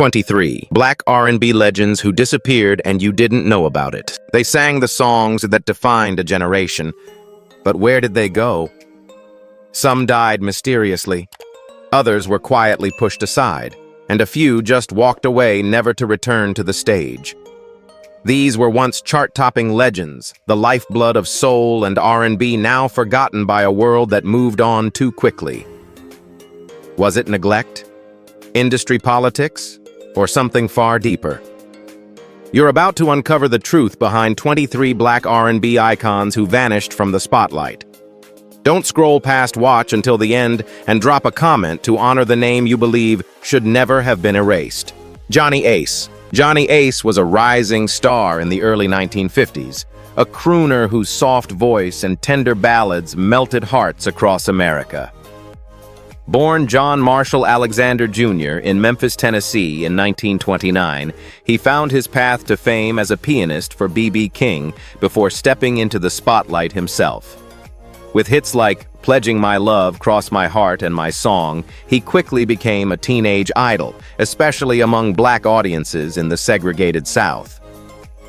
23. Black R&B legends who disappeared and you didn't know about it. They sang the songs that defined a generation. But where did they go? Some died mysteriously. Others were quietly pushed aside, and a few just walked away, never to return to the stage. These were once chart-topping legends, the lifeblood of soul and R&B, now forgotten by a world that moved on too quickly. Was it neglect, industry politics, or something far deeper? You're about to uncover the truth behind 23 Black R&B icons who vanished from the spotlight. Don't scroll past watch until the end and drop a comment to honor the name you believe should never have been erased. Johnny Ace. Johnny Ace was a rising star in the early 1950s, a crooner whose soft voice and tender ballads melted hearts across America. Born John Marshall Alexander Jr. in Memphis, Tennessee in 1929, he found his path to fame as a pianist for B.B. King before stepping into the spotlight himself. With hits like Pledging My Love, Cross My Heart, and My Song, he quickly became a teenage idol, especially among black audiences in the segregated South.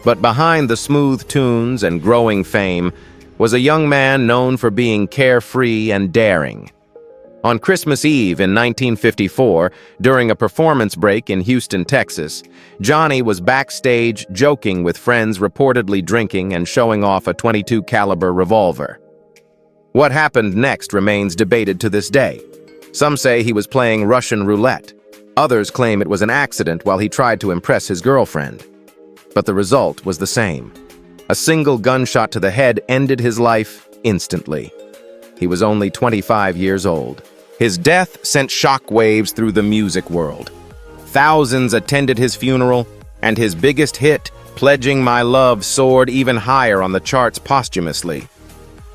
But behind the smooth tunes and growing fame was a young man known for being carefree and daring. On Christmas Eve in 1954, during a performance break in Houston, Texas, Johnny was backstage joking with friends, reportedly drinking and showing off a .22 caliber revolver. What happened next remains debated to this day. Some say he was playing Russian roulette. Others claim it was an accident while he tried to impress his girlfriend. But the result was the same. A single gunshot to the head ended his life instantly. He was only 25 years old. His death sent shockwaves through the music world. Thousands attended his funeral, and his biggest hit, Pledging My Love, soared even higher on the charts posthumously.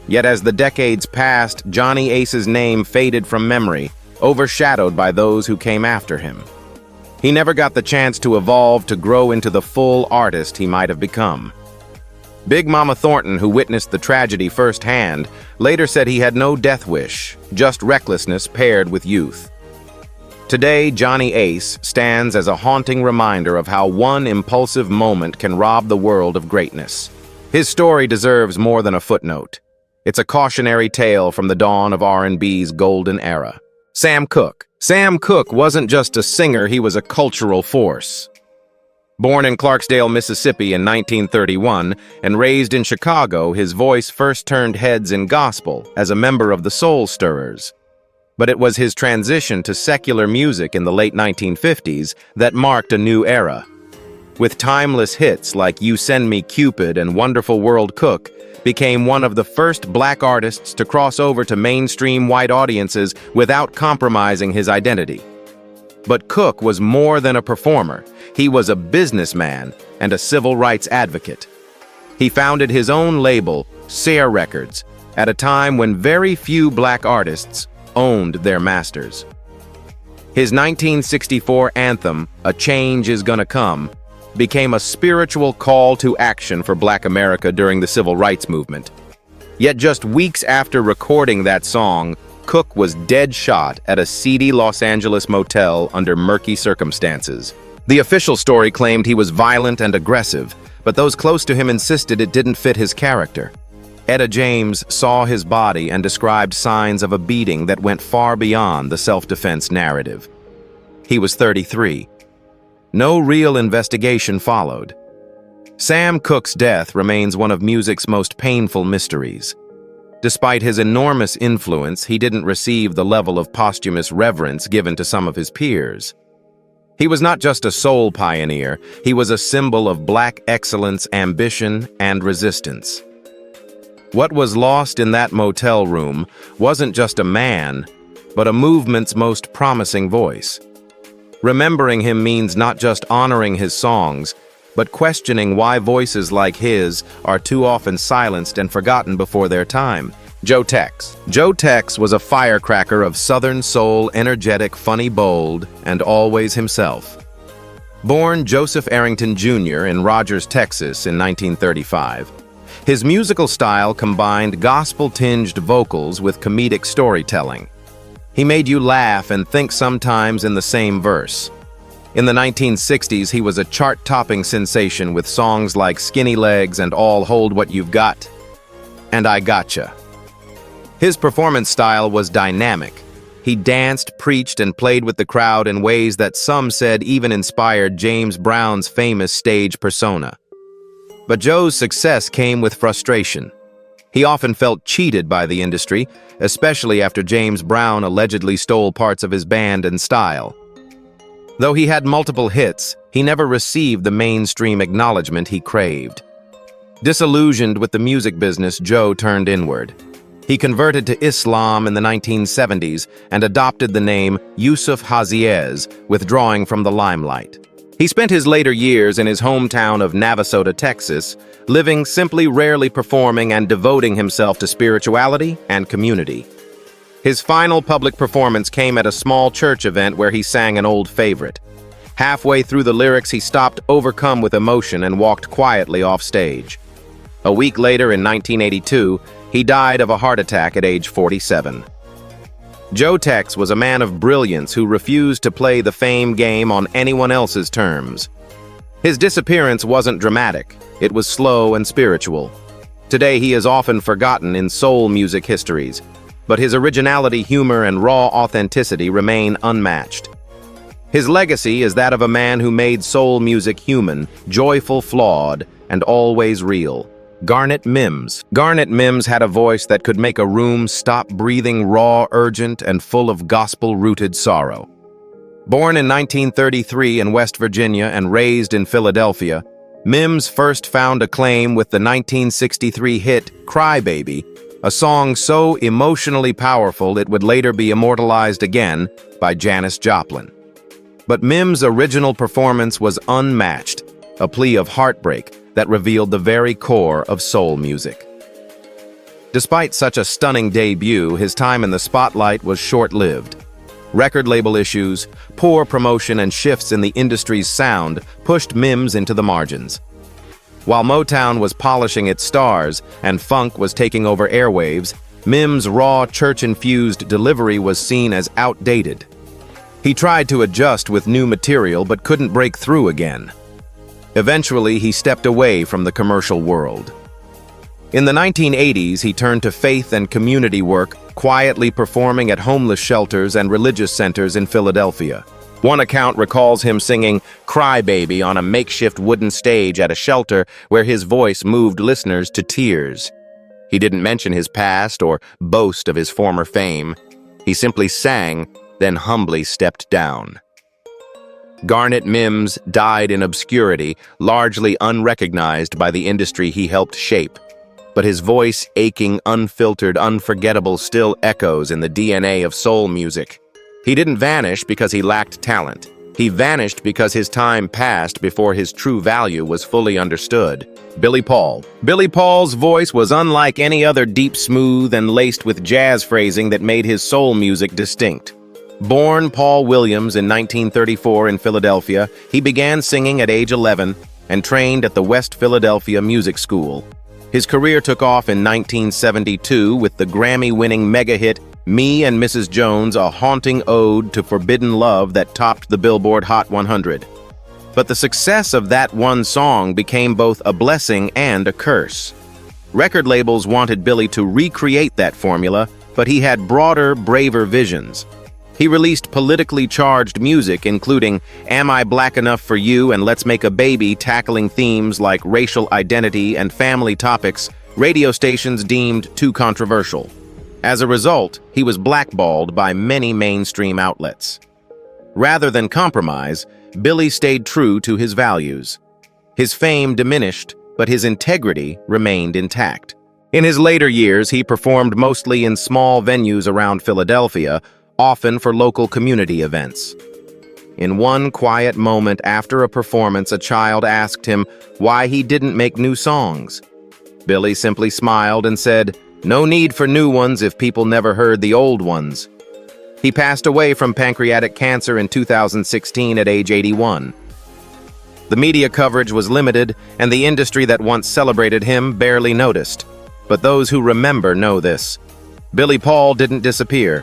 Yet as the decades passed, Johnny Ace's name faded from memory, overshadowed by those who came after him. He never got the chance to evolve, to grow into the full artist he might have become. Big Mama Thornton, who witnessed the tragedy firsthand, later said he had no death wish, just recklessness paired with youth. Today, Johnny Ace stands as a haunting reminder of how one impulsive moment can rob the world of greatness. His story deserves more than a footnote. It's a cautionary tale from the dawn of R&B's golden era. Sam Cooke. Sam Cooke wasn't just a singer, he was a cultural force. Born in Clarksdale, Mississippi in 1931 and raised in Chicago, his voice first turned heads in gospel as a member of the Soul Stirrers. But it was his transition to secular music in the late 1950s that marked a new era. With timeless hits like You Send Me Cupid and Wonderful World, Cooke became one of the first black artists to cross over to mainstream white audiences without compromising his identity. But Cooke was more than a performer. He was a businessman and a civil rights advocate. He founded his own label, Sayre Records, at a time when very few black artists owned their masters. His 1964 anthem, A Change Is Gonna Come, became a spiritual call to action for Black America during the civil rights movement. Yet just weeks after recording that song, Cooke was dead shot at a seedy Los Angeles motel under murky circumstances. The official story claimed he was violent and aggressive, but those close to him insisted it didn't fit his character. Etta James saw his body and described signs of a beating that went far beyond the self-defense narrative. He was 33. No real investigation followed. Sam Cooke's death remains one of music's most painful mysteries. Despite his enormous influence, he didn't receive the level of posthumous reverence given to some of his peers. He was not just a soul pioneer, he was a symbol of black excellence, ambition, and resistance. What was lost in that motel room wasn't just a man, but a movement's most promising voice. Remembering him means not just honoring his songs, but questioning why voices like his are too often silenced and forgotten before their time. Joe Tex. Joe Tex was a firecracker of Southern soul, energetic, funny, bold, and always himself. Born Joseph Arrington Jr. in Rogers, Texas in 1935, his musical style combined gospel-tinged vocals with comedic storytelling. He made you laugh and think sometimes in the same verse. In the 1960s, he was a chart-topping sensation with songs like Skinny Legs and All Hold What You've Got, and I Gotcha. His performance style was dynamic. He danced, preached, and played with the crowd in ways that some said even inspired James Brown's famous stage persona. But Joe's success came with frustration. He often felt cheated by the industry, especially after James Brown allegedly stole parts of his band and style. Though he had multiple hits, he never received the mainstream acknowledgement he craved. Disillusioned with the music business, Joe turned inward. He converted to Islam in the 1970s and adopted the name Yusuf Haziez, withdrawing from the limelight. He spent his later years in his hometown of Navasota, Texas, living simply, rarely performing, and devoting himself to spirituality and community. His final public performance came at a small church event where he sang an old favorite. Halfway through the lyrics, he stopped, overcome with emotion, and walked quietly off stage. A week later, in 1982, he died of a heart attack at age 47. Joe Tex was a man of brilliance who refused to play the fame game on anyone else's terms. His disappearance wasn't dramatic, it was slow and spiritual. Today he is often forgotten in soul music histories, but his originality, humor, and raw authenticity remain unmatched. His legacy is that of a man who made soul music human, joyful, flawed, and always real. Garnet Mimms. Garnet Mimms had a voice that could make a room stop breathing, raw, urgent, and full of gospel-rooted sorrow. Born in 1933 in West Virginia and raised in Philadelphia, Mimms first found acclaim with the 1963 hit Cry Baby, a song so emotionally powerful it would later be immortalized again by Janis Joplin. But Mimms' original performance was unmatched, a plea of heartbreak that revealed the very core of soul music. Despite such a stunning debut, his time in the spotlight was short-lived. Record label issues, poor promotion, and shifts in the industry's sound pushed Mimms into the margins. While Motown was polishing its stars and funk was taking over airwaves, Mimms' raw, church-infused delivery was seen as outdated. He tried to adjust with new material but couldn't break through again. Eventually, he stepped away from the commercial world. In the 1980s, he turned to faith and community work, quietly performing at homeless shelters and religious centers in Philadelphia. One account recalls him singing Cry Baby on a makeshift wooden stage at a shelter where his voice moved listeners to tears. He didn't mention his past or boast of his former fame. He simply sang, then humbly stepped down. Garnet Mimms died in obscurity, largely unrecognized by the industry he helped shape. But his voice, aching, unfiltered, unforgettable, still echoes in the DNA of soul music. He didn't vanish because he lacked talent. He vanished because his time passed before his true value was fully understood. Billy Paul. Billy Paul's voice was unlike any other, deep, smooth, and laced with jazz phrasing that made his soul music distinct. Born Paul Williams in 1934 in Philadelphia, he began singing at age 11 and trained at the West Philadelphia Music School. His career took off in 1972 with the Grammy-winning mega-hit Me and Mrs. Jones, a haunting ode to forbidden love that topped the Billboard Hot 100. But the success of that one song became both a blessing and a curse. Record labels wanted Billy to recreate that formula, but he had broader, braver visions. He released politically charged music, including Am I Black Enough for You and Let's Make a Baby, tackling themes like racial identity and family topics radio stations deemed too controversial. As a result, he was blackballed by many mainstream outlets. Rather than compromise, Billy stayed true to his values. His fame diminished, but his integrity remained intact. In his later years, he performed mostly in small venues around Philadelphia, often for local community events. In one quiet moment after a performance, a child asked him why he didn't make new songs. Billy simply smiled and said, "No need for new ones if people never heard the old ones." He passed away from pancreatic cancer in 2016 at age 81. The media coverage was limited, and the industry that once celebrated him barely noticed. But those who remember know this. Billy Paul didn't disappear.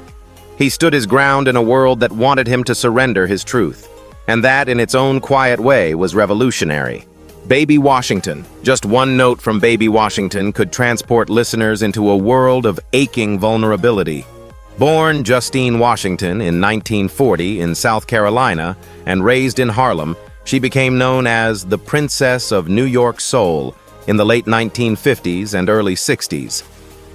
He stood his ground in a world that wanted him to surrender his truth. And that, in its own quiet way, was revolutionary. Baby Washington. Just one note from Baby Washington could transport listeners into a world of aching vulnerability. Born Justine Washington in 1940 in South Carolina and raised in Harlem, she became known as the Princess of New York Soul in the late 1950s and early 60s.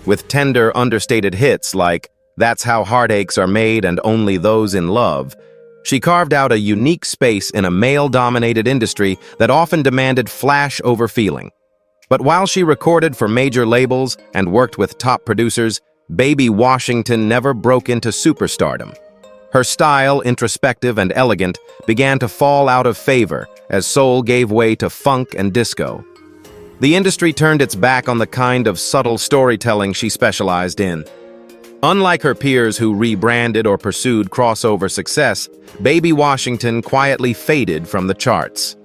With tender, understated hits like "That's How Heartaches Are Made" and "Only Those in Love," she carved out a unique space in a male-dominated industry that often demanded flash-over feeling. But while she recorded for major labels and worked with top producers, Baby Washington never broke into superstardom. Her style, introspective and elegant, began to fall out of favor as soul gave way to funk and disco. The industry turned its back on the kind of subtle storytelling she specialized in. Unlike her peers who rebranded or pursued crossover success, Baby Washington quietly faded from the charts.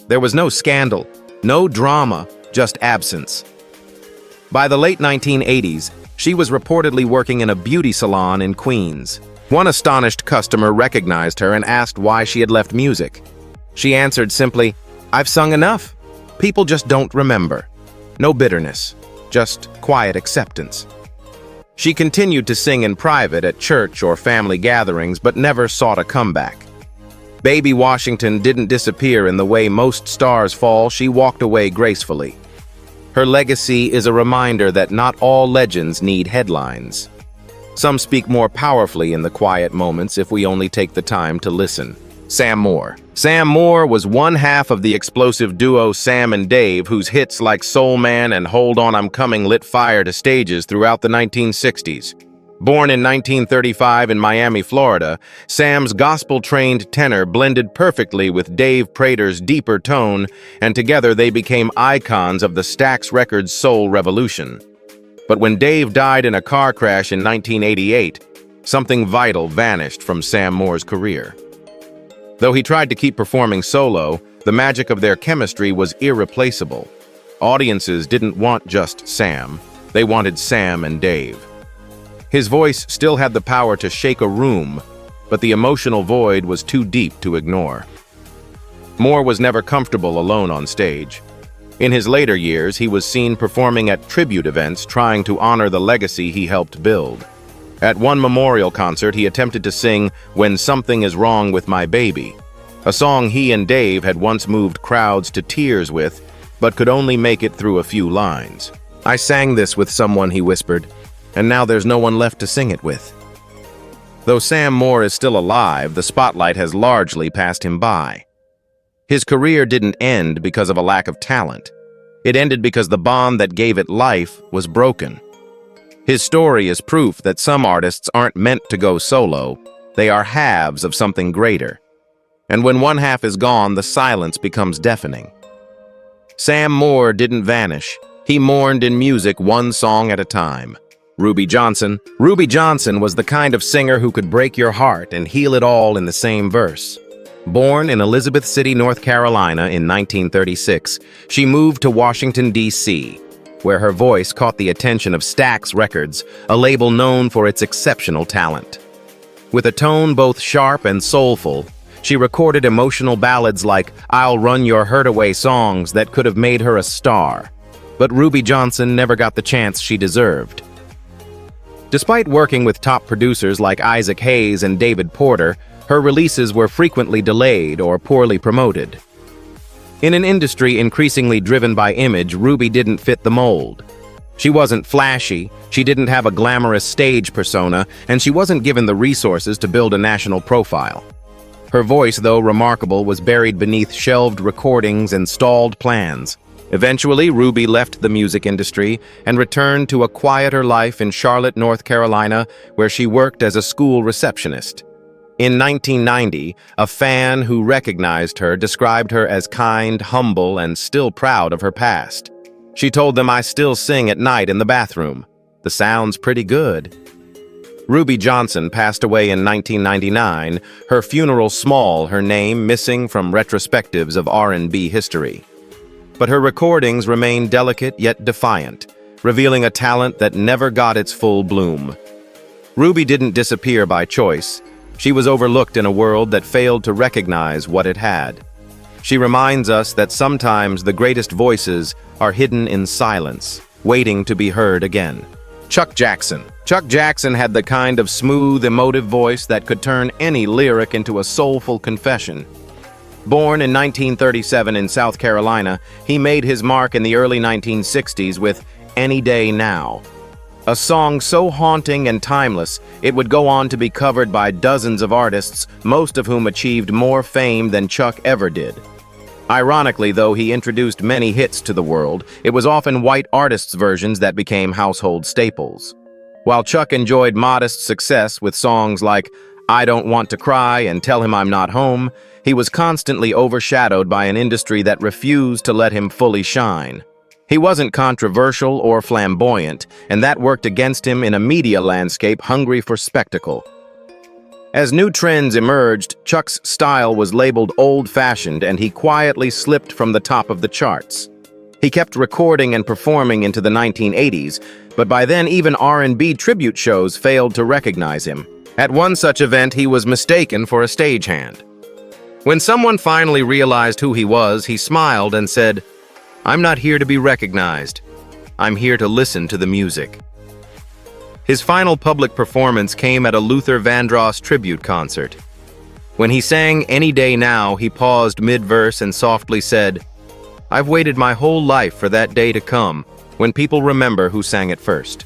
There was no scandal, no drama, just absence. By the late 1980s, she was reportedly working in a beauty salon in Queens. One astonished customer recognized her and asked why she had left music. She answered simply, "I've sung enough. People just don't remember." No bitterness, just quiet acceptance. She continued to sing in private at church or family gatherings, but never sought a comeback. Baby Washington didn't disappear in the way most stars fall. She walked away gracefully. Her legacy is a reminder that not all legends need headlines. Some speak more powerfully in the quiet moments if we only take the time to listen. Sam Moore. Sam Moore was one half of the explosive duo Sam and Dave, whose hits like Soul Man and Hold On I'm Coming lit fire to stages throughout the 1960s. Born in 1935 in Miami, Florida, Sam's gospel-trained tenor blended perfectly with Dave Prater's deeper tone, and together they became icons of the Stax Records soul revolution. But when Dave died in a car crash in 1988, something vital vanished from Sam Moore's career. Though he tried to keep performing solo, the magic of their chemistry was irreplaceable. Audiences didn't want just Sam, they wanted Sam and Dave. His voice still had the power to shake a room, but the emotional void was too deep to ignore. Moore was never comfortable alone on stage. In his later years, he was seen performing at tribute events trying to honor the legacy he helped build. At one memorial concert, he attempted to sing "When Something Is Wrong with My Baby," a song he and Dave had once moved crowds to tears with, but could only make it through a few lines. "I sang this with someone," he whispered, "and now there's no one left to sing it with." Though Sam Moore is still alive, the spotlight has largely passed him by. His career didn't end because of a lack of talent. It ended because the bond that gave it life was broken. His story is proof that some artists aren't meant to go solo. They are halves of something greater. And when one half is gone, the silence becomes deafening. Sam Moore didn't vanish. He mourned in music, one song at a time. Ruby Johnson. Ruby Johnson was the kind of singer who could break your heart and heal it all in the same verse. Born in Elizabeth City, North Carolina in 1936, she moved to Washington, D.C., where her voice caught the attention of Stax Records, a label known for its exceptional talent. With a tone both sharp and soulful, she recorded emotional ballads like "I'll Run Your Hurt Away" songs that could have made her a star. But Ruby Johnson never got the chance she deserved. Despite working with top producers like Isaac Hayes and David Porter, her releases were frequently delayed or poorly promoted. In an industry increasingly driven by image, Ruby didn't fit the mold. She wasn't flashy, she didn't have a glamorous stage persona, and she wasn't given the resources to build a national profile. Her voice, though remarkable, was buried beneath shelved recordings and stalled plans. Eventually, Ruby left the music industry and returned to a quieter life in Charlotte, North Carolina, where she worked as a school receptionist. In 1990, a fan who recognized her described her as kind, humble, and still proud of her past. She told them, "I still sing at night in the bathroom. The sound's pretty good." Ruby Johnson passed away in 1999, her funeral small, her name missing from retrospectives of R&B history. But her recordings remain delicate yet defiant, revealing a talent that never got its full bloom. Ruby didn't disappear by choice. She was overlooked in a world that failed to recognize what it had. She reminds us that sometimes the greatest voices are hidden in silence, waiting to be heard again. Chuck Jackson. Chuck Jackson had the kind of smooth, emotive voice that could turn any lyric into a soulful confession. Born in 1937 in South Carolina, he made his mark in the early 1960s with Any Day Now, a song so haunting and timeless it would go on to be covered by dozens of artists, most of whom achieved more fame than Chuck ever did. Ironically, though he introduced many hits to the world, it was often white artists' versions that became household staples. While Chuck enjoyed modest success with songs like I Don't Want to Cry and Tell Him I'm Not Home, he was constantly overshadowed by an industry that refused to let him fully shine. He wasn't controversial or flamboyant, and that worked against him in a media landscape hungry for spectacle. As new trends emerged, Chuck's style was labeled old-fashioned, and he quietly slipped from the top of the charts. He kept recording and performing into the 1980s, but by then even R&B tribute shows failed to recognize him. At one such event, he was mistaken for a stagehand. When someone finally realized who he was, he smiled and said, "I'm not here to be recognized. I'm here to listen to the music." His final public performance came at a Luther Vandross tribute concert. When he sang Any Day Now, he paused mid-verse and softly said, "I've waited my whole life for that day to come, when people remember who sang it first."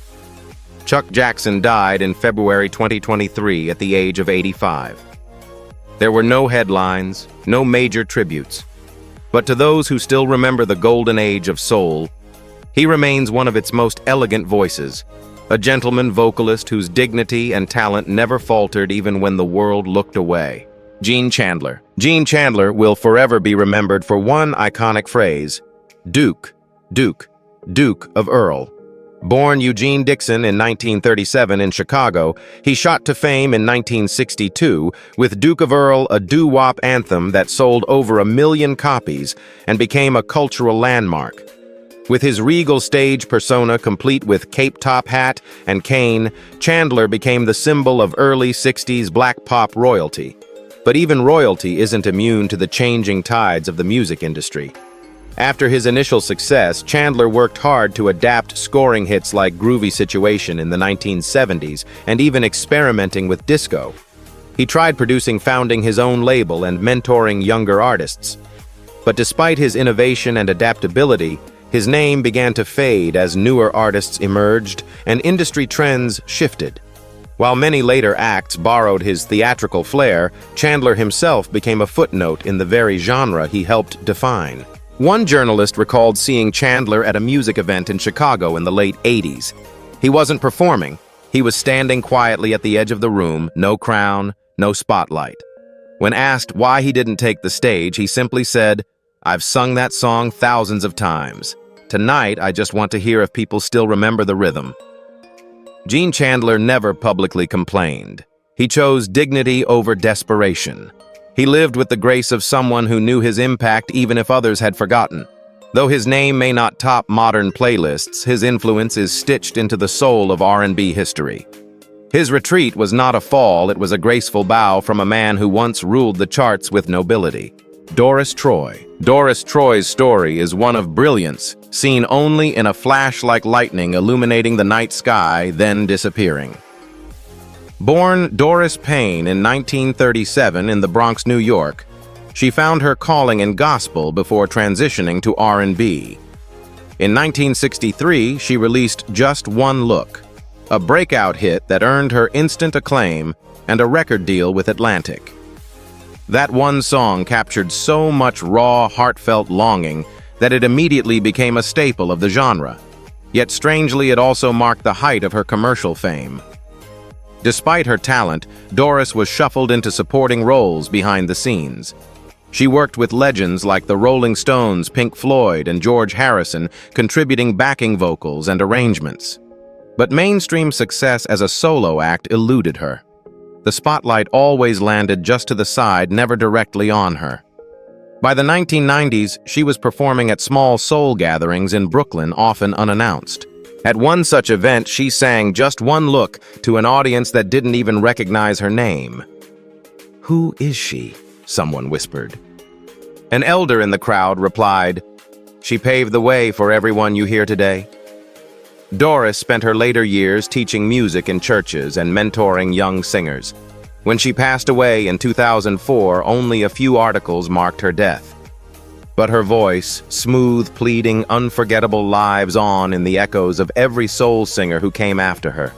Chuck Jackson died in February 2023 at the age of 85. There were no headlines, no major tributes. But to those who still remember the golden age of soul, he remains one of its most elegant voices, a gentleman vocalist whose dignity and talent never faltered even when the world looked away. Gene Chandler. Gene Chandler will forever be remembered for one iconic phrase, Duke, Duke, Duke of Earl. Born Eugene Dixon in 1937 in Chicago, he shot to fame in 1962 with Duke of Earl, a doo-wop anthem that sold over 1 million copies and became a cultural landmark. With his regal stage persona complete with cape top hat and cane, Chandler became the symbol of early 60s black pop royalty. But even royalty isn't immune to the changing tides of the music industry. After his initial success, Chandler worked hard to adapt scoring hits like Groovy Situation in the 1970s and even experimenting with disco. He tried founding his own label and mentoring younger artists. But despite his innovation and adaptability, his name began to fade as newer artists emerged and industry trends shifted. While many later acts borrowed his theatrical flair, Chandler himself became a footnote in the very genre he helped define. One journalist recalled seeing Chandler at a music event in Chicago in the late 80s. He wasn't performing. He was standing quietly at the edge of the room, no crown, no spotlight. When asked why he didn't take the stage, he simply said, "I've sung that song thousands of times. Tonight, I just want to hear if people still remember the rhythm." Gene Chandler never publicly complained. He chose dignity over desperation. He lived with the grace of someone who knew his impact even if others had forgotten. Though his name may not top modern playlists, his influence is stitched into the soul of R&B history. His retreat was not a fall, it was a graceful bow from a man who once ruled the charts with nobility. Doris Troy. Doris Troy's story is one of brilliance, seen only in a flash like lightning illuminating the night sky, then disappearing. Born Doris Payne in 1937 in the Bronx, New York, she found her calling in gospel before transitioning to R&B. In 1963, she released Just One Look, a breakout hit that earned her instant acclaim and a record deal with Atlantic. That one song captured so much raw, heartfelt longing that it immediately became a staple of the genre. Yet strangely, it also marked the height of her commercial fame. Despite her talent, Doris was shuffled into supporting roles behind the scenes. She worked with legends like the Rolling Stones, Pink Floyd, and George Harrison, contributing backing vocals and arrangements. But mainstream success as a solo act eluded her. The spotlight always landed just to the side, never directly on her. By the 1990s, she was performing at small soul gatherings in Brooklyn, often unannounced. At one such event, she sang Just One Look to an audience that didn't even recognize her name. "Who is she?" someone whispered. An elder in the crowd replied, "She paved the way for everyone you hear today." Doris spent her later years teaching music in churches and mentoring young singers. When she passed away in 2004, only a few articles marked her death. But her voice, smooth, pleading, unforgettable, lives on in the echoes of every soul singer who came after her.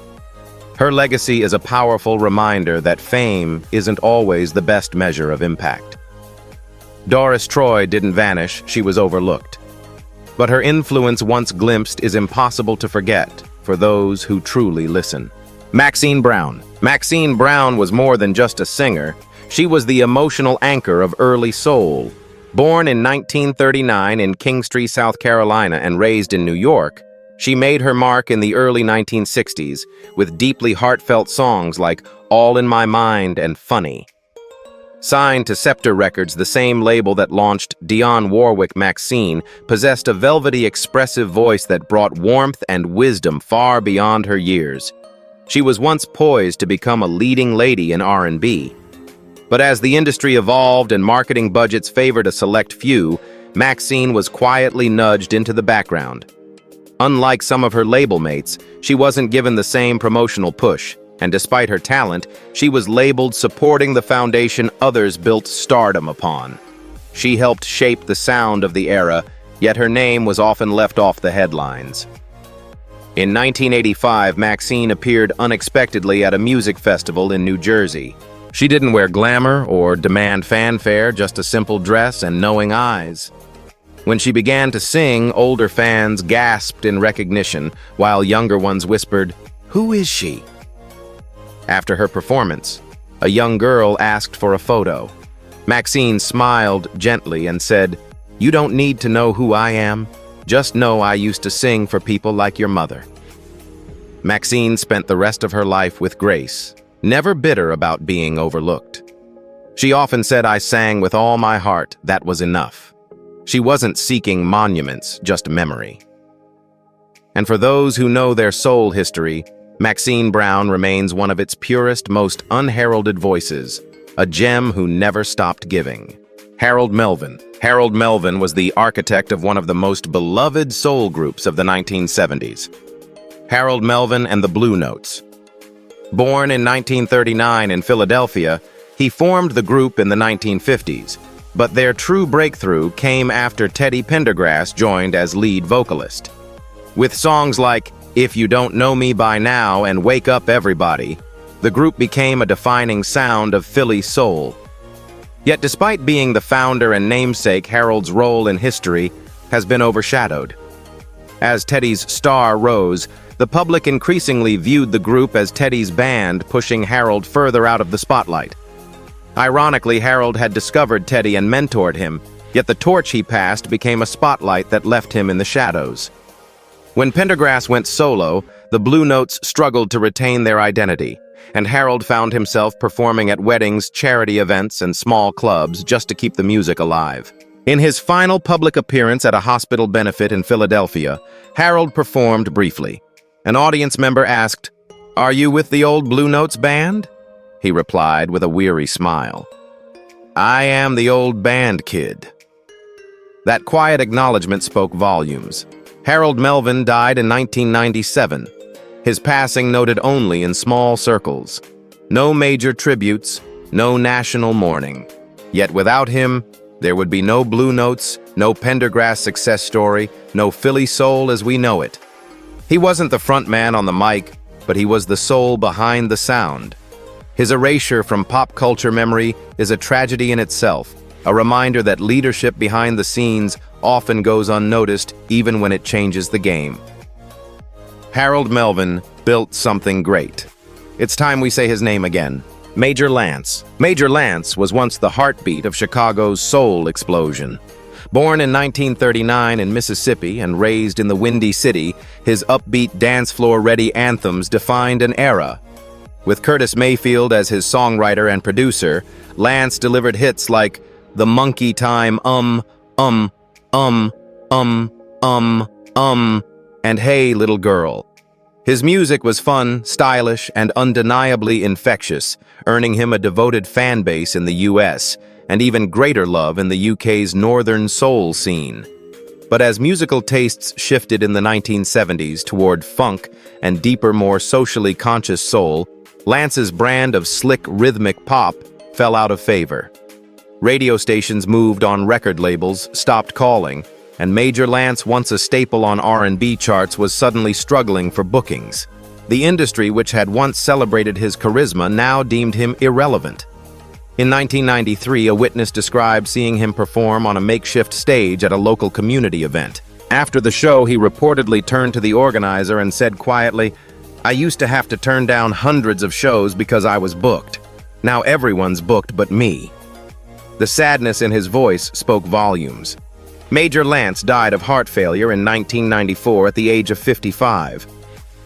Her legacy is a powerful reminder that fame isn't always the best measure of impact. Doris Troy didn't vanish, she was overlooked. But her influence, once glimpsed, is impossible to forget for those who truly listen. Maxine Brown. Maxine Brown was more than just a singer. She was the emotional anchor of early soul. Born in 1939 in Kingstree, South Carolina, and raised in New York, she made her mark in the early 1960s with deeply heartfelt songs like All in My Mind and Funny. Signed to Scepter Records, the same label that launched Dionne Warwick, Maxine possessed a velvety, expressive voice that brought warmth and wisdom far beyond her years. She was once poised to become a leading lady in R&B. But as the industry evolved and marketing budgets favored a select few, Maxine was quietly nudged into the background. Unlike some of her label mates, she wasn't given the same promotional push, and despite her talent, she was labeled supporting the foundation others built stardom upon. She helped shape the sound of the era, yet her name was often left off the headlines. In 1985, Maxine appeared unexpectedly at a music festival in New Jersey. She didn't wear glamour or demand fanfare, just a simple dress and knowing eyes. When she began to sing, older fans gasped in recognition, while younger ones whispered, "Who is she?" After her performance, a young girl asked for a photo. Maxine smiled gently and said, "You don't need to know who I am. Just know I used to sing for people like your mother." Maxine spent the rest of her life with grace, never bitter about being overlooked. She often said, "I sang with all my heart, that was enough." She wasn't seeking monuments, just memory. And for those who know their soul history, Maxine Brown remains one of its purest, most unheralded voices, a gem who never stopped giving. Harold Melvin. Harold Melvin was the architect of one of the most beloved soul groups of the 1970s. Harold Melvin and the Blue Notes. Born in 1939 in Philadelphia, he formed the group in the 1950s, but their true breakthrough came after Teddy Pendergrass joined as lead vocalist. With songs like If You Don't Know Me By Now and Wake Up Everybody, the group became a defining sound of Philly soul. Yet despite being the founder and namesake, Harold's role in history has been overshadowed. As Teddy's star rose, the public increasingly viewed the group as Teddy's band, pushing Harold further out of the spotlight. Ironically, Harold had discovered Teddy and mentored him, yet the torch he passed became a spotlight that left him in the shadows. When Pendergrass went solo, the Blue Notes struggled to retain their identity, and Harold found himself performing at weddings, charity events, and small clubs just to keep the music alive. In his final public appearance at a hospital benefit in Philadelphia, Harold performed briefly. An audience member asked, "Are you with the old Blue Notes band?" He replied with a weary smile, "I am the old band kid." That quiet acknowledgement spoke volumes. Harold Melvin died in 1997, his passing noted only in small circles. No major tributes, no national mourning. Yet without him, there would be no Blue Notes, no Pendergrass success story, no Philly soul as we know it. He wasn't the front man on the mic, but he was the soul behind the sound. His erasure from pop culture memory is a tragedy in itself, a reminder that leadership behind the scenes often goes unnoticed even when it changes the game. Harold Melvin built something great. It's time we say his name again. Major Lance. Major Lance was once the heartbeat of Chicago's soul explosion. Born in 1939 in Mississippi and raised in the Windy City, his upbeat dance floor-ready anthems defined an era. With Curtis Mayfield as his songwriter and producer, Lance delivered hits like The Monkey Time, and Hey Little Girl. His music was fun, stylish, and undeniably infectious, earning him a devoted fan base in the US, and even greater love in the UK's northern soul scene. But as musical tastes shifted in the 1970s toward funk and deeper, more socially conscious soul, Lance's brand of slick, rhythmic pop fell out of favor. Radio stations moved on, record labels stopped calling, and Major Lance, once a staple on R&B charts, was suddenly struggling for bookings. The industry, which had once celebrated his charisma, now deemed him irrelevant. In 1993, a witness described seeing him perform on a makeshift stage at a local community event. After the show, he reportedly turned to the organizer and said quietly, "I used to have to turn down hundreds of shows because I was booked. Now everyone's booked but me." The sadness in his voice spoke volumes. Major Lance died of heart failure in 1994 at the age of 55.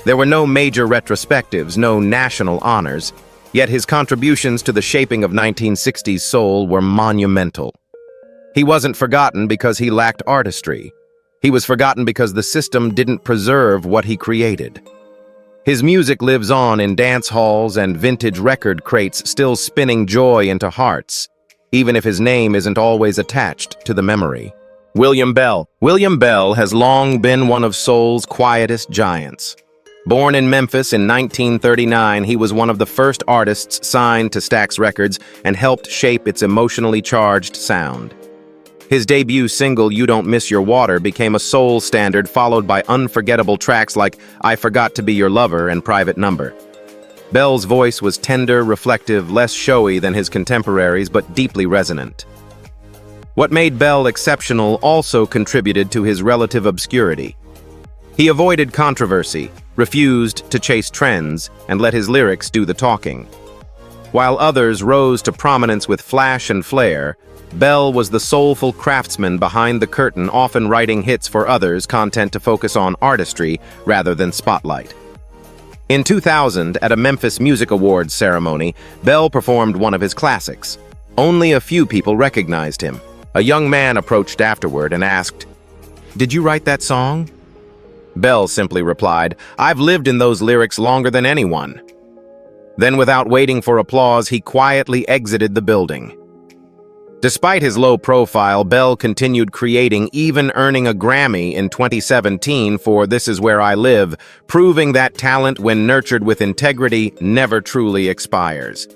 There were no major retrospectives, no national honors, yet his contributions to the shaping of 1960s soul were monumental. He wasn't forgotten because he lacked artistry. He was forgotten because the system didn't preserve what he created. His music lives on in dance halls and vintage record crates, still spinning joy into hearts, even if his name isn't always attached to the memory. William Bell. William Bell has long been one of soul's quietest giants. Born in Memphis in 1939, he was one of the first artists signed to Stax Records and helped shape its emotionally charged sound. His debut single, "You Don't Miss Your Water," became a soul standard, followed by unforgettable tracks like "I Forgot to Be Your Lover" and "Private Number." Bell's voice was tender, reflective, less showy than his contemporaries, but deeply resonant. What made Bell exceptional also contributed to his relative obscurity. He avoided controversy, refused to chase trends, and let his lyrics do the talking. While others rose to prominence with flash and flair, Bell was the soulful craftsman behind the curtain, often writing hits for others, content to focus on artistry rather than spotlight. In 2000, at a Memphis Music Awards ceremony, Bell performed one of his classics. Only a few people recognized him. A young man approached afterward and asked, "Did you write that song?" Bell simply replied, "I've lived in those lyrics longer than anyone." Then, without waiting for applause, he quietly exited the building. Despite his low profile, Bell continued creating, even earning a Grammy in 2017 for "This Is Where I Live," proving that talent, when nurtured with integrity, never truly expires.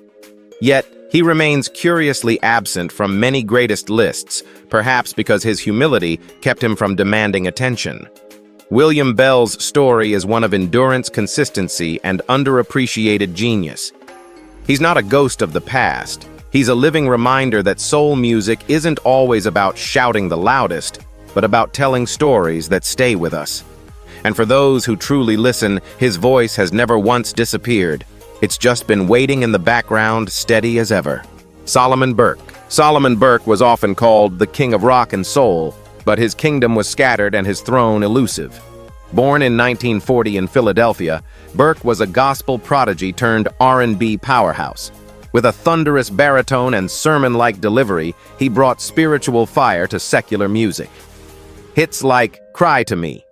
Yet, he remains curiously absent from many greatest lists, perhaps because his humility kept him from demanding attention. William Bell's story is one of endurance, consistency, and underappreciated genius. He's not a ghost of the past. He's a living reminder that soul music isn't always about shouting the loudest, but about telling stories that stay with us. And for those who truly listen, his voice has never once disappeared. It's just been waiting in the background, steady as ever. Solomon Burke. Solomon Burke was often called the king of rock and soul, but his kingdom was scattered and his throne elusive. Born in 1940 in Philadelphia, Burke was a gospel prodigy turned R&B powerhouse. With a thunderous baritone and sermon-like delivery, he brought spiritual fire to secular music. Hits like "Cry to Me,"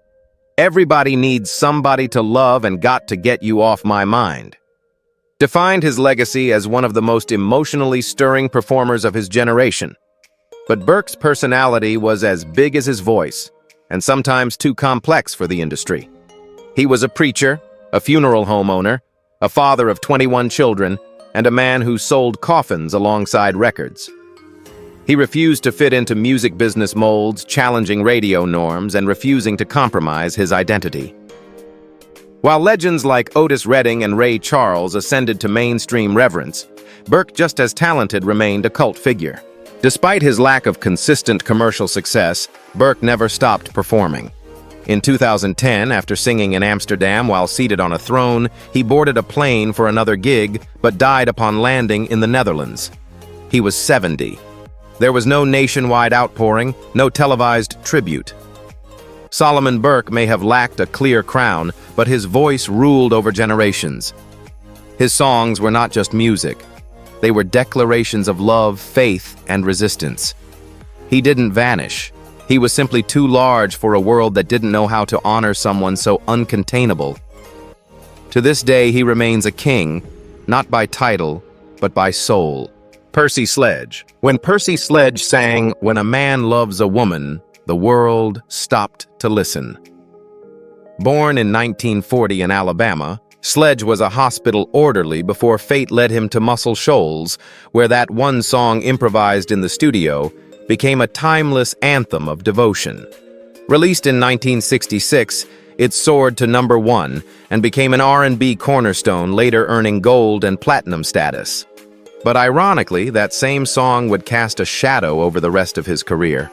"Everybody Needs Somebody to Love," and "Got to Get You Off My Mind" defined his legacy as one of the most emotionally stirring performers of his generation. But Burke's personality was as big as his voice, and sometimes too complex for the industry. He was a preacher, a funeral home owner, a father of 21 children, and a man who sold coffins alongside records. He refused to fit into music business molds, challenging radio norms, and refusing to compromise his identity. While legends like Otis Redding and Ray Charles ascended to mainstream reverence, Burke, just as talented, remained a cult figure. Despite his lack of consistent commercial success, Burke never stopped performing. In 2010, after singing in Amsterdam while seated on a throne, he boarded a plane for another gig, but died upon landing in the Netherlands. He was 70. There was no nationwide outpouring, no televised tribute. Solomon Burke may have lacked a clear crown, but his voice ruled over generations. His songs were not just music. They were declarations of love, faith, and resistance. He didn't vanish. He was simply too large for a world that didn't know how to honor someone so uncontainable. To this day, he remains a king, not by title, but by soul. Percy Sledge. When Percy Sledge sang, "When a Man Loves a Woman," the world stopped to listen. Born in 1940 in Alabama, Sledge was a hospital orderly before fate led him to Muscle Shoals, where that one song improvised in the studio became a timeless anthem of devotion. Released in 1966, it soared to #1 and became an R&B cornerstone, later earning gold and platinum status. But ironically, that same song would cast a shadow over the rest of his career.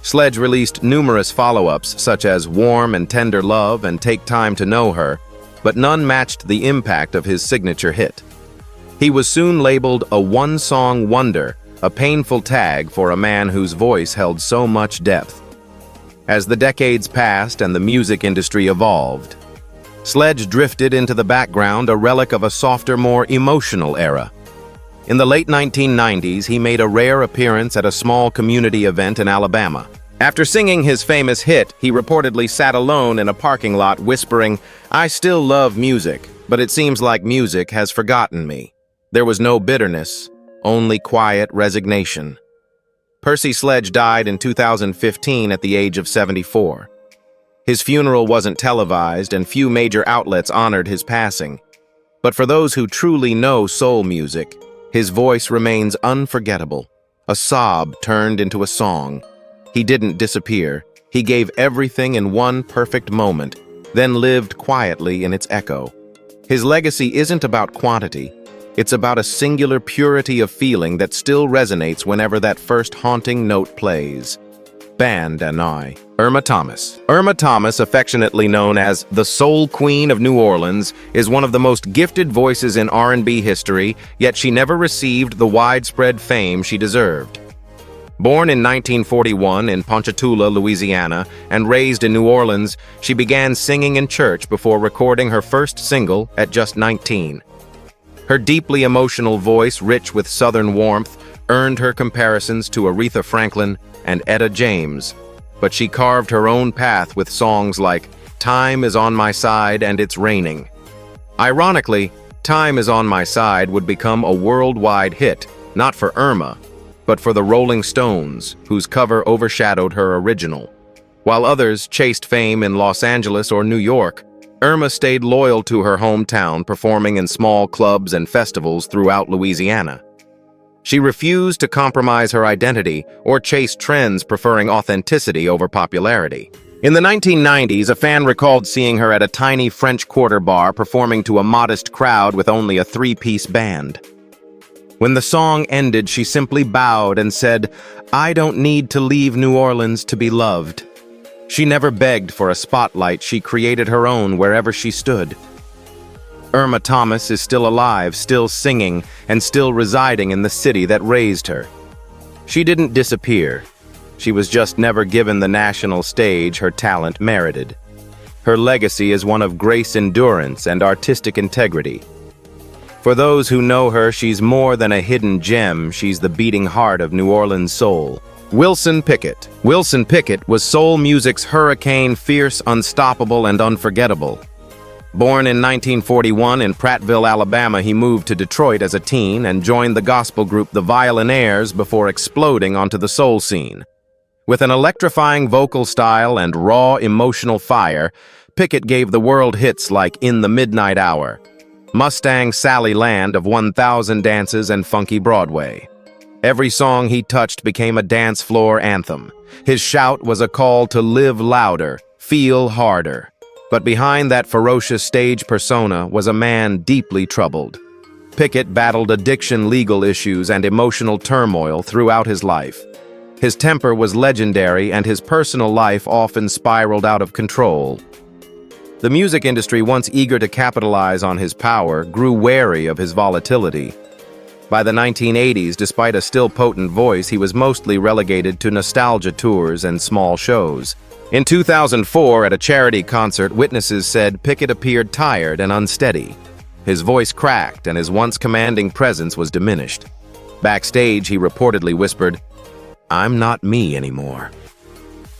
Sledge released numerous follow-ups such as Warm and Tender Love and Take Time to Know Her, but none matched the impact of his signature hit. He was soon labeled a one-song wonder, a painful tag for a man whose voice held so much depth. As the decades passed and the music industry evolved, Sledge drifted into the background, a relic of a softer, more emotional era. In the late 1990s, he made a rare appearance at a small community event in Alabama. After singing his famous hit, he reportedly sat alone in a parking lot whispering, "I still love music, but it seems like music has forgotten me." There was no bitterness, only quiet resignation. Percy Sledge died in 2015 at the age of 74. His funeral wasn't televised and few major outlets honored his passing. But for those who truly know soul music, his voice remains unforgettable. A sob turned into a song. He didn't disappear. He gave everything in one perfect moment, then lived quietly in its echo. His legacy isn't about quantity. It's about a singular purity of feeling that still resonates whenever that first haunting note plays. Band and I. Irma Thomas. Irma Thomas, affectionately known as the Soul Queen of New Orleans, is one of the most gifted voices in R&B history, yet she never received the widespread fame she deserved. Born in 1941 in Ponchatoula, Louisiana, and raised in New Orleans, she began singing in church before recording her first single at just 19. Her deeply emotional voice, rich with Southern warmth, earned her comparisons to Aretha Franklin and Etta James, but she carved her own path with songs like "Time Is on My Side" and "It's Raining." Ironically, "Time Is on My Side" would become a worldwide hit, not for Irma, but for the Rolling Stones, whose cover overshadowed her original. While others chased fame in Los Angeles or New York, Irma stayed loyal to her hometown, performing in small clubs and festivals throughout Louisiana. She refused to compromise her identity or chase trends, preferring authenticity over popularity. In the 1990s, a fan recalled seeing her at a tiny French Quarter bar performing to a modest crowd with only a three-piece band. When the song ended, she simply bowed and said, "I don't need to leave New Orleans to be loved." She never begged for a spotlight. She created her own wherever she stood. Irma Thomas is still alive, still singing, and still residing in the city that raised her. She didn't disappear. She was just never given the national stage her talent merited. Her legacy is one of grace, endurance, and artistic integrity. For those who know her, she's more than a hidden gem. She's the beating heart of New Orleans soul. Wilson Pickett. Wilson Pickett was soul music's hurricane, fierce, unstoppable, and unforgettable. Born in 1941 in Prattville, Alabama, he moved to Detroit as a teen and joined the gospel group The Violinaires before exploding onto the soul scene. With an electrifying vocal style and raw emotional fire, Pickett gave the world hits like "In the Midnight Hour," Mustang Sally Land of 1,000 Dances, and Funky Broadway. Every song he touched became a dance floor anthem. His shout was a call to live louder, feel harder. But behind that ferocious stage persona was a man deeply troubled. Pickett battled addiction, legal issues, and emotional turmoil throughout his life. His temper was legendary, and his personal life often spiraled out of control. The music industry, once eager to capitalize on his power, grew wary of his volatility. By the 1980s, despite a still potent voice, he was mostly relegated to nostalgia tours and small shows. In 2004, at a charity concert, witnesses said Pickett appeared tired and unsteady. His voice cracked and his once commanding presence was diminished. Backstage, he reportedly whispered, "I'm not me anymore."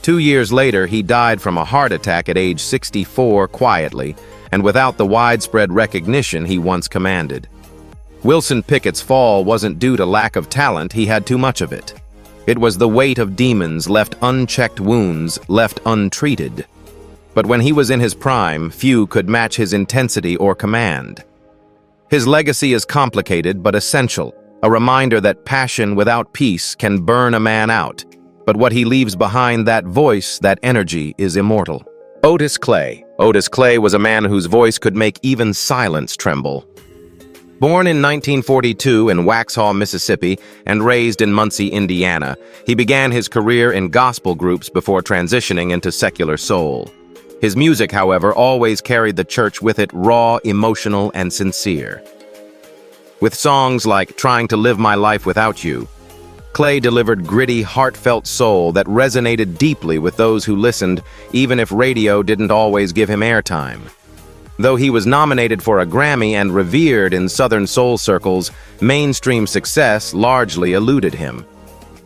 2 years later, he died from a heart attack at age 64 quietly, and without the widespread recognition he once commanded. Wilson Pickett's fall wasn't due to lack of talent, he had too much of it. It was the weight of demons, left unchecked wounds, left untreated. But when he was in his prime, few could match his intensity or command. His legacy is complicated but essential, a reminder that passion without peace can burn a man out. But what he leaves behind, that voice, that energy, is immortal. Otis Clay. Otis Clay was a man whose voice could make even silence tremble. Born in 1942 in Waxhaw, Mississippi, and raised in Muncie, Indiana, he began his career in gospel groups before transitioning into secular soul. His music, however, always carried the church with it, raw, emotional, and sincere. With songs like "Trying to Live My Life Without You," Clay delivered gritty, heartfelt soul that resonated deeply with those who listened, even if radio didn't always give him airtime. Though he was nominated for a Grammy and revered in Southern soul circles, mainstream success largely eluded him.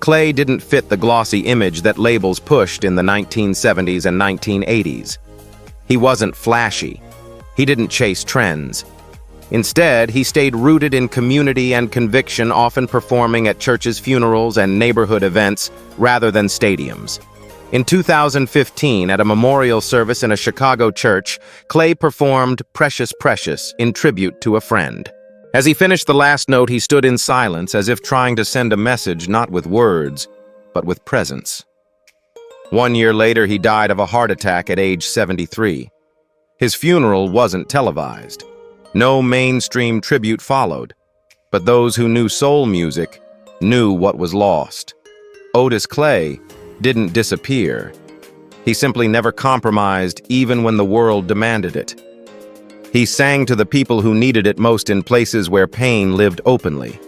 Clay didn't fit the glossy image that labels pushed in the 1970s and 1980s. He wasn't flashy. He didn't chase trends. Instead, he stayed rooted in community and conviction, often performing at churches' funerals and neighborhood events rather than stadiums. In 2015, at a memorial service in a Chicago church, Clay performed "Precious Precious" in tribute to a friend. As he finished the last note, he stood in silence, as if trying to send a message not with words, but with presence. 1 year later, he died of a heart attack at age 73. His funeral wasn't televised. No mainstream tribute followed, but those who knew soul music knew what was lost. Otis Clay didn't disappear. He simply never compromised, even when the world demanded it. He sang to the people who needed it most in places where pain lived openly.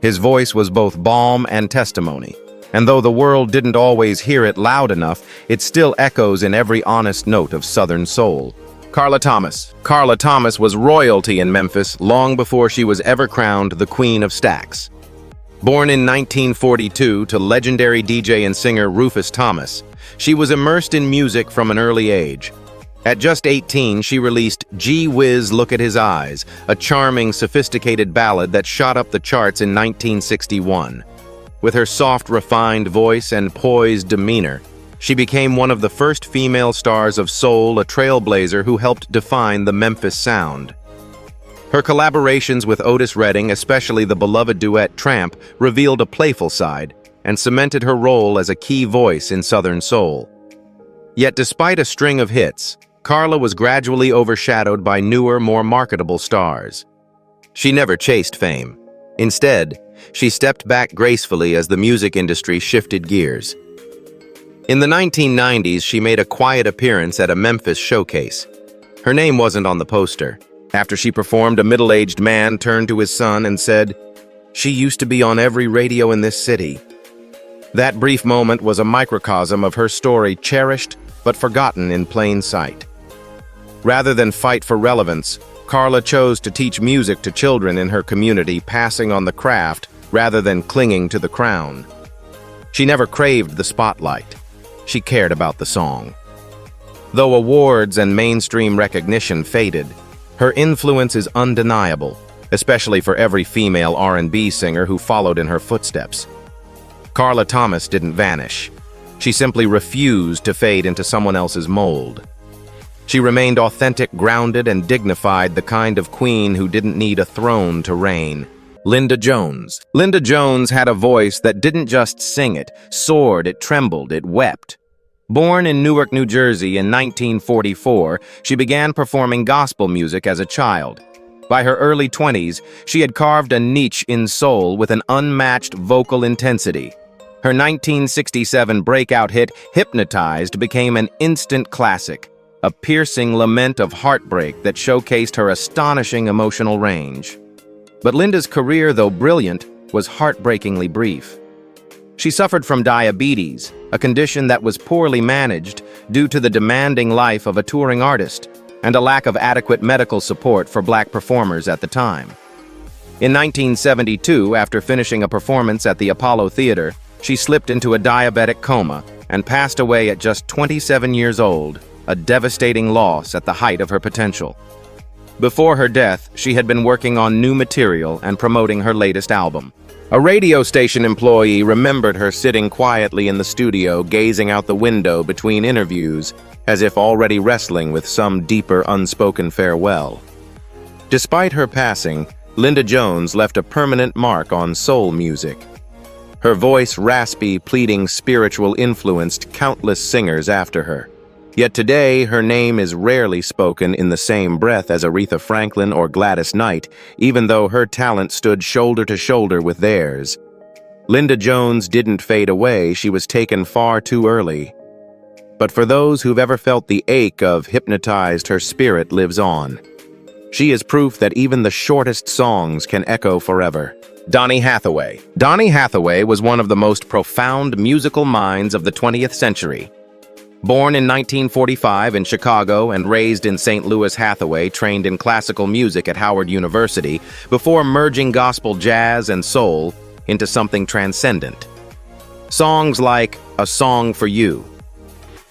His voice was both balm and testimony, and though the world didn't always hear it loud enough, it still echoes in every honest note of Southern soul. Carla Thomas. Carla Thomas was royalty in Memphis long before she was ever crowned the Queen of Stax. Born in 1942 to legendary DJ and singer Rufus Thomas, she was immersed in music from an early age. At just 18, she released "Gee Whiz, Look at His Eyes," a charming, sophisticated ballad that shot up the charts in 1961. With her soft, refined voice and poised demeanor, she became one of the first female stars of soul, a trailblazer who helped define the Memphis sound. Her collaborations with Otis Redding, especially the beloved duet "Tramp," revealed a playful side and cemented her role as a key voice in Southern soul. Yet despite a string of hits, Carla was gradually overshadowed by newer, more marketable stars. She never chased fame. Instead, she stepped back gracefully as the music industry shifted gears. In the 1990s, she made a quiet appearance at a Memphis showcase. Her name wasn't on the poster. After she performed, a middle-aged man turned to his son and said, "She used to be on every radio in this city." That brief moment was a microcosm of her story, cherished but forgotten in plain sight. Rather than fight for relevance, Carla chose to teach music to children in her community, passing on the craft rather than clinging to the crown. She never craved the spotlight. She cared about the song. Though awards and mainstream recognition faded, her influence is undeniable, especially for every female R&B singer who followed in her footsteps. Carla Thomas didn't vanish. She simply refused to fade into someone else's mold. She remained authentic, grounded, and dignified, the kind of queen who didn't need a throne to reign. Linda Jones. Linda Jones had a voice that didn't just sing, it soared, it trembled, it wept. Born in Newark, New Jersey in 1944, she began performing gospel music as a child. By her early 20s, she had carved a niche in soul with an unmatched vocal intensity. Her 1967 breakout hit, "Hypnotized," became an instant classic, a piercing lament of heartbreak that showcased her astonishing emotional range. But Linda's career, though brilliant, was heartbreakingly brief. She suffered from diabetes, a condition that was poorly managed due to the demanding life of a touring artist and a lack of adequate medical support for Black performers at the time. In 1972, after finishing a performance at the Apollo Theater, she slipped into a diabetic coma and passed away at just 27 years old. a devastating loss at the height of her potential. Before her death, she had been working on new material and promoting her latest album. A radio station employee remembered her sitting quietly in the studio, gazing out the window between interviews, as if already wrestling with some deeper unspoken farewell. Despite her passing, Linda Jones left a permanent mark on soul music. Her voice, raspy, pleading spiritual, influenced countless singers after her. Yet today, her name is rarely spoken in the same breath as Aretha Franklin or Gladys Knight, even though her talent stood shoulder to shoulder with theirs. Linda Jones didn't fade away, she was taken far too early. But for those who've ever felt the ache of hypnotized, her spirit lives on. She is proof that even the shortest songs can echo forever. Donny Hathaway. Donny Hathaway was one of the most profound musical minds of the 20th century. Born in 1945 in Chicago and raised in St. Louis, Hathaway trained in classical music at Howard University before merging gospel, jazz, and soul into something transcendent. Songs like A Song for You,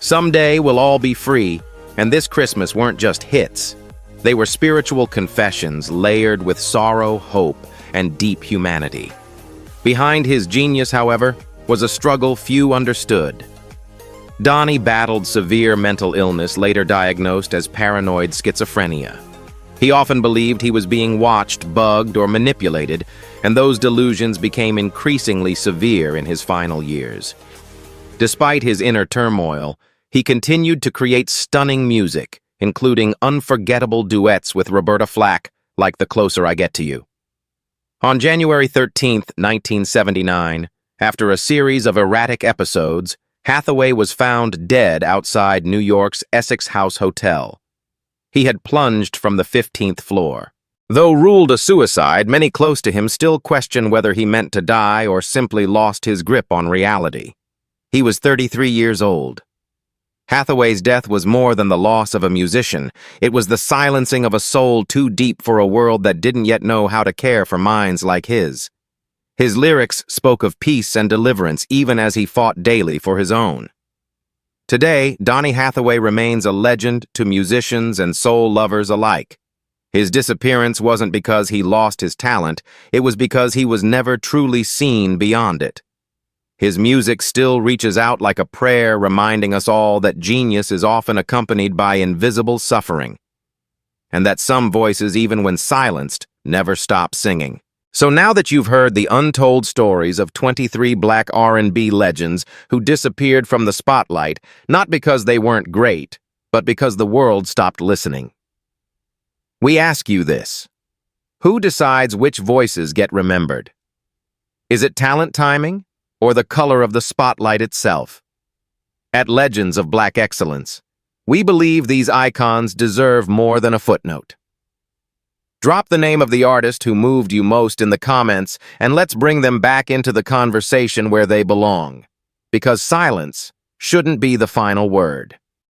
Someday We'll All Be Free, and This Christmas weren't just hits. They were spiritual confessions layered with sorrow, hope, and deep humanity. Behind his genius, however, was a struggle few understood. Donny battled severe mental illness, later diagnosed as paranoid schizophrenia. He often believed he was being watched, bugged, or manipulated, and those delusions became increasingly severe in his final years. Despite his inner turmoil, he continued to create stunning music, including unforgettable duets with Roberta Flack, like The Closer I Get to You. On January 13, 1979, after a series of erratic episodes, Hathaway was found dead outside New York's Essex House Hotel. He had plunged from the 15th floor. Though ruled a suicide, many close to him still question whether he meant to die or simply lost his grip on reality. He was 33 years old. Hathaway's death was more than the loss of a musician. It was the silencing of a soul too deep for a world that didn't yet know how to care for minds like his. His lyrics spoke of peace and deliverance even as he fought daily for his own. Today, Donny Hathaway remains a legend to musicians and soul lovers alike. His disappearance wasn't because he lost his talent, it was because he was never truly seen beyond it. His music still reaches out like a prayer, reminding us all that genius is often accompanied by invisible suffering, and that some voices, even when silenced, never stop singing. So now that you've heard the untold stories of 23 Black R&B legends who disappeared from the spotlight, not because they weren't great, but because the world stopped listening, we ask you this: who decides which voices get remembered? Is it talent timing, or the color of the spotlight itself? At Legends of Black Excellence, we believe these icons deserve more than a footnote. Drop the name of the artist who moved you most in the comments, and let's bring them back into the conversation where they belong. Because silence shouldn't be the final word.